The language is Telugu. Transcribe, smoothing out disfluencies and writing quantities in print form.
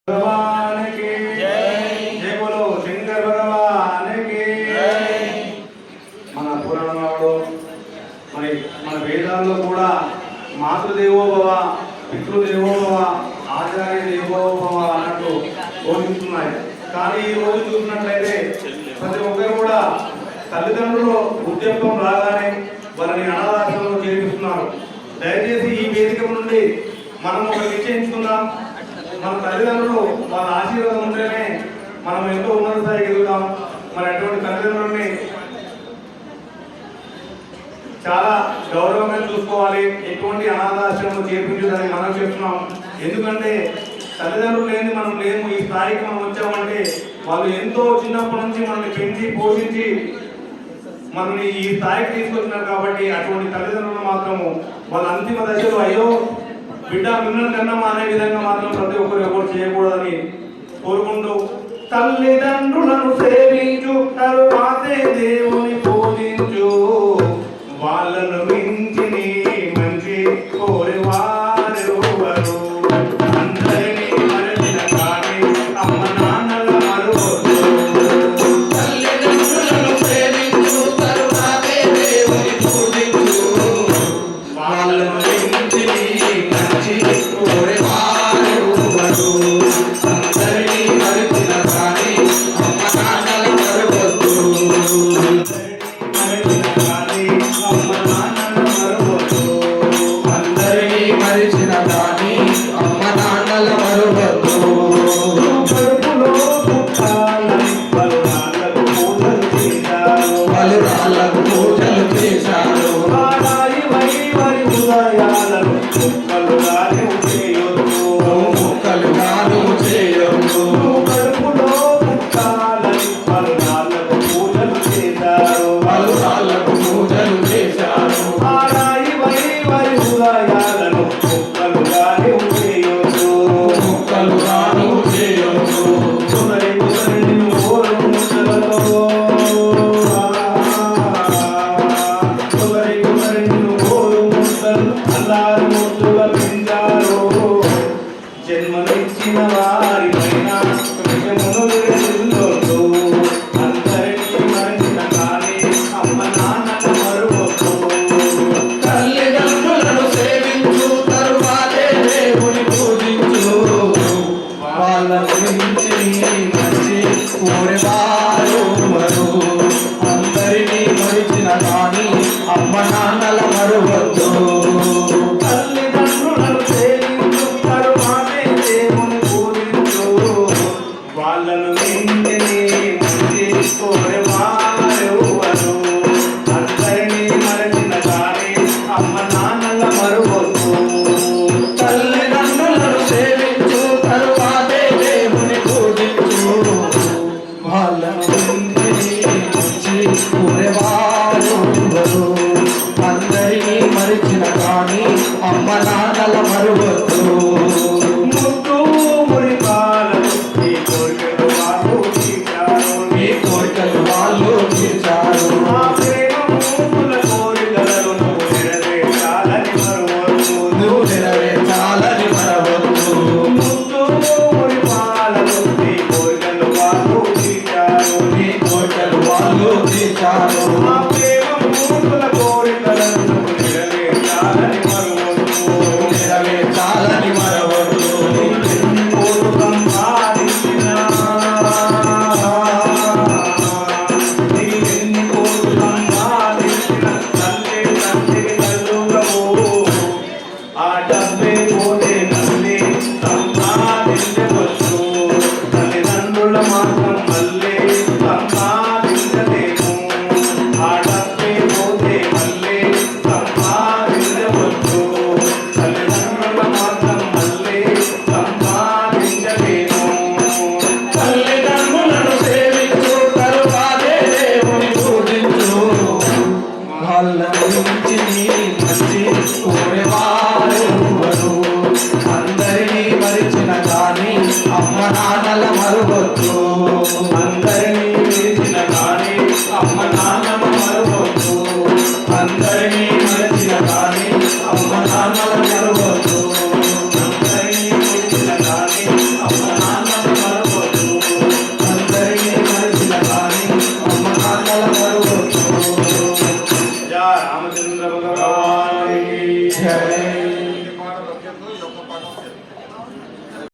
भगवान की जय। जय बोलो शंकर भगवान की जय। మన పురాణాల్లో మన వేదాల్లో కూడా మాతృదేవోభవ, పితృదేవోభవ, ఆచార్య దేవోభవ అన్నట్టు బోధిస్తున్నాయి. కానీ ఈ రోజు చూసినట్లయితే ప్రతి ఒక్కరు కూడా తల్లిదండ్రులు వృద్ధాప్యం రాగానే వారిని అనాథాశ్రమంలో చేర్పిస్తున్నారు. దయచేసి ఈ వేదిక నుండి మనం ఒక నిశ్చయించుకుందాం. మన తల్లిదండ్రులు వాళ్ళ ఆశీర్వాదం ఉంటేనే మనం ఎంతో ఉన్నత స్థాయికి ఎదుగుతాం. మరి అటువంటి తల్లిదండ్రులని చాలా గౌరవంగా చూసుకోవాలి. ఎటువంటి అనాథాశ్రమం చేర్పించడానికి మనం చెప్తున్నాం. ఎందుకంటే తల్లిదండ్రులు లేని మనం లేము. ఈ స్థాయికి మనం వచ్చామంటే వాళ్ళు ఎంతో చిన్నప్పటి నుంచి మనల్ని పెంచి పోషించి మనల్ని ఈ స్థాయికి తీసుకొచ్చినారు. కాబట్టి అటువంటి తల్లిదండ్రులు మాత్రము వాళ్ళ అంతిమ దశలో అయ్యో బిడ్డ మిమ్మల్ని కన్నమ్మ అనే విధంగా మాత్రం ప్రతి ఒక్కరు ఎవరు చేయకూడదని కోరుకుంటూ తల్లిదండ్రులను సేవించు, తరువాతే దేవుని పూజించు, వాళ్ళను మించి నీ మంచి కోరేవారెవరు, అందరినీ మరచిన కానీ అమ్మ నాన్నల మరువద్దు. తల్లిదండ్రులను సేవించు, తరువాతే దేవుని పూజించు, వాళ్ళను మించి నీ మంచి కోరేవారెవరు, అందరినీ మరచిన కానీ అమ్మ నాన్నల మరువద్దు. అందరినీ మరిచిన కానీ అమ్మ నాన్నల మరువద్దు. బలురాళ్ళకు పూజలు చేశారు, ముక్కలు గాను చేయొద్దు. బలురాళ్ళకు పూజలు చేశారు, ముక్కలు గాను చేయొద్దు. జన్మనిచ్చిన వారి పైన అందరికీ మరించిన కానీ అమ్మ నాన్నల మరువద్దు. తల్లిదండ్రులను సేవించు, తరువాతే దేవుని పూజించు, వాళ్ళ గురించి మంచి కోరేవారు మరు, అందరినీ మరిచిన కానీ అమ్మ నాన్నల మరువద్దు. తల్లిదండ్రులను సేవించు, తరువాతే దేవుని పూజించు, వాళ్ళను మించి మంచి కోరేవారెవరు, అందరినీ మరచిన కానీ అమ్మ నాన్నల మరువద్దు. తల్లిదండ్రులను సేవించు, తరువాతే దేవుని పూజించు, వాళ్ళను మించి మంచి కోరేవారు మరు, అందరినీ మరిచిన కానీ అమ్మ నాన్నల మరువద్దు. ముద్దు మురిపాలను ఈ కోరికలు వాళ్ళు తీర్చారు, మీ కోరికలు వాళ్ళు తీర్చారు, ఆ ప్రేమ మూల కోరికలను నువ్వు నెరవేర్చాలని మరువద్దు. నువ్వు నెరవేర్చాలని మరవద్దు. ముద్దు మురిపాలను ఈ కోరికలు వాళ్ళు తీర్చారు, మీ కోరికలు వాళ్ళు తీర్చారు, ఆ ప్రేమ మూల కోరికలను నువ్వు నెరవేర్చాలని మరువద్దు. నెరవేర్చాలని మరవద్దు. కోరు సంపాదించినా నీవెన్ని కోరు సంపాదించిన తల్లి తండ్రికి తల్లులవు, ఆ డబ్బే పోతే నల్లి సంపాదించవచ్చు. తల్లిదండ్రుల మాత్రం మళ్ళీ సంపాదించలేము, ఆ డబ్బే పోతే మళ్ళీ సంపాదించవచ్చు. తల్లిదండ్రుల మాత్రం మళ్ళీ సంపాదించలేము. తల్లిదండ్రులను సేవించు, తరువాతే దేవుని పూజించు, వాళ్ళ గురించి మంచి కోరేవారు మరు, అందరినీ మరిచిన కానీ అమ్మ నాన్నల మరువద్దు. అందరినీ పిలిచిన కానీ అమ్మ నాన్నల మరువద్దు. అందరినీ మరచిన కానీ అమ్మ నాన్నల మరువద్దు. అందరినీ పిలిచిన కానీ అమ్మ నాన్న జై